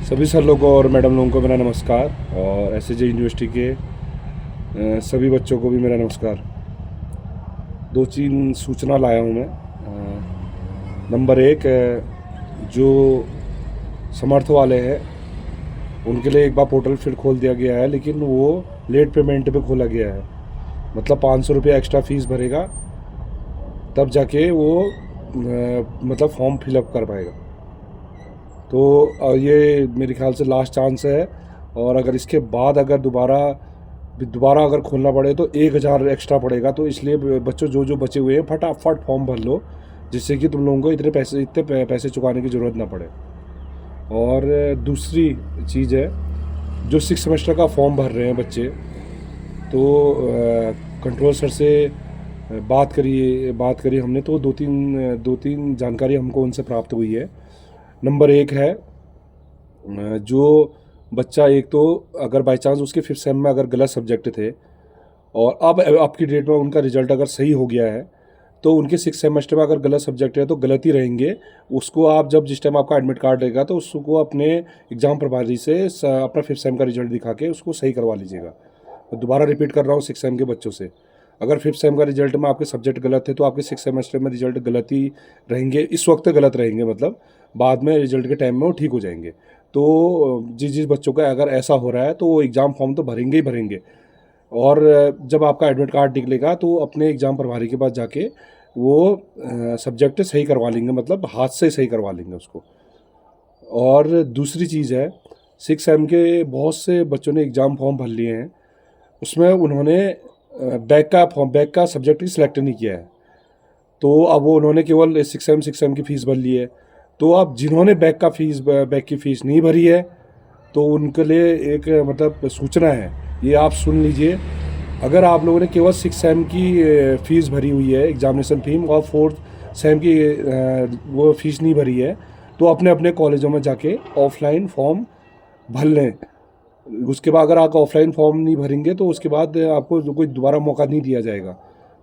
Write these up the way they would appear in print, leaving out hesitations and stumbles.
सभी सर लोगों और मैडम लोगों को मेरा नमस्कार और एसएजे यूनिवर्सिटी के सभी बच्चों को भी मेरा नमस्कार। दो तीन सूचना लाया हूँ मैं। नंबर एक, जो समर्थ वाले हैं उनके लिए एक बार पोर्टल फिर खोल दिया गया है, लेकिन वो लेट पेमेंट पे खोला गया है। मतलब 500 रुपये एक्स्ट्रा फीस भरेगा तब जाके वो मतलब फॉर्म फिलअप कर पाएगा। तो ये मेरे ख्याल से लास्ट चांस है, और अगर इसके बाद अगर दोबारा अगर खोलना पड़े तो 1000 एक्स्ट्रा पड़ेगा। तो इसलिए बच्चों जो बचे हुए हैं फटाफट फॉर्म भर लो, जिससे कि तुम लोगों को इतने पैसे चुकाने की ज़रूरत ना पड़े। और दूसरी चीज़ है, जो 6 सेमेस्टर का फॉर्म भर रहे हैं बच्चे, तो कंट्रोल सर से बात करी हमने, तो दो तीन जानकारी हमको उनसे प्राप्त हुई है। नंबर एक है, जो बच्चा एक तो अगर बाई चांस उसके 5th सेम में अगर गलत सब्जेक्ट थे और अब आपकी डेट में उनका रिजल्ट अगर सही हो गया है, तो उनके 6 सेमेस्टर में अगर गलत सब्जेक्ट है तो गलत ही रहेंगे। उसको आप जब जिस टाइम आपका एडमिट कार्ड रहेगा तो उसको अपने एग्ज़ाम प्रभारी से अपना 5th सेम का रिजल्ट दिखा के उसको सही करवा लीजिएगा। मैं दोबारा रिपीट कर रहा हूँ 6 सेम के बच्चों से, अगर 5th सेम का रिजल्ट में आपके सब्जेक्ट गलत थे तो आपके 6 सेमेस्टर में रिजल्ट गलत ही रहेंगे। इस वक्त गलत रहेंगे, मतलब बाद में रिजल्ट के टाइम में वो ठीक हो जाएंगे। तो जिस बच्चों का अगर ऐसा हो रहा है तो वो एग्ज़ाम फॉर्म तो भरेंगे ही भरेंगे, और जब आपका एडमिट कार्ड निकलेगा तो अपने एग्ज़ाम प्रभारी के पास जाके वो सब्जेक्ट सही करवा लेंगे, मतलब हाथ से सही करवा लेंगे उसको। और दूसरी चीज़ है, 6 सेम के बहुत से बच्चों ने एग्ज़ाम फॉर्म भर लिए हैं, उसमें उन्होंने बैक का सब्जेक्ट ही सिलेक्ट नहीं किया है। तो अब वो उन्होंने केवल 6 सेम की फ़ीस भर ली है। तो अब जिन्होंने बैक की फ़ीस नहीं भरी है, तो उनके लिए एक मतलब सूचना है, ये आप सुन लीजिए। अगर आप लोगों ने केवल 6 सेम की फ़ीस भरी हुई है, एग्ज़ामिनेशन फ़ी, और 4th सेम की वो फ़ीस नहीं भरी है, तो अपने अपने कॉलेजों में जाके ऑफलाइन फॉर्म भर लें। उसके बाद अगर आप ऑफलाइन फॉर्म नहीं भरेंगे तो उसके बाद आपको कोई दोबारा मौका नहीं दिया जाएगा।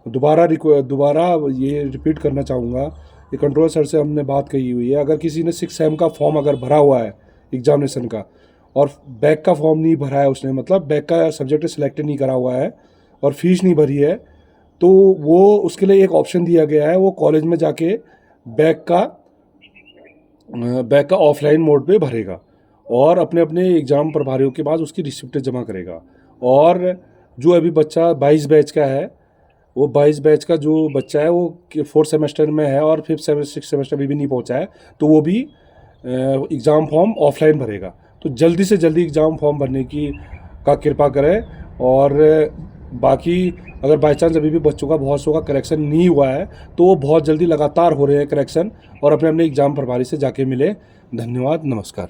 दोबारा ये रिपीट करना चाहूँगा, ये कंट्रोल सर से हमने बात कही हुई है। अगर किसी ने 6 सेम का फॉर्म अगर भरा हुआ है एग्ज़ामिनेशन का, और बैक का फॉर्म नहीं भरा है उसने, मतलब बैक का सब्जेक्ट सिलेक्ट नहीं करा हुआ है और फीस नहीं भरी है, तो वो उसके लिए एक ऑप्शन दिया गया है, वो कॉलेज में जाके बैक का ऑफलाइन मोड पे भरेगा और अपने अपने एग्ज़ाम प्रभारियों के पास उसकी रिसिप्ट जमा करेगा। और जो अभी बच्चा 22 बैच का है, वो 22 बैच का जो बच्चा है वो 4th सेमेस्टर में है और 5th सेमेस्टर 6th सेमेस्टर भी नहीं पहुंचा है, तो वो भी एग्ज़ाम फॉर्म ऑफलाइन भरेगा। तो जल्दी से जल्दी एग्ज़ाम फॉर्म भरने की कृपा करें। और बाकी अगर बाई चांस अभी भी बच्चों का बहुत सौ का करेक्शन नहीं हुआ है, तो वो बहुत जल्दी लगातार हो रहे हैं करेक्शन, और अपने अपने एग्ज़ाम प्रभारी से जाके मिले। धन्यवाद, नमस्कार।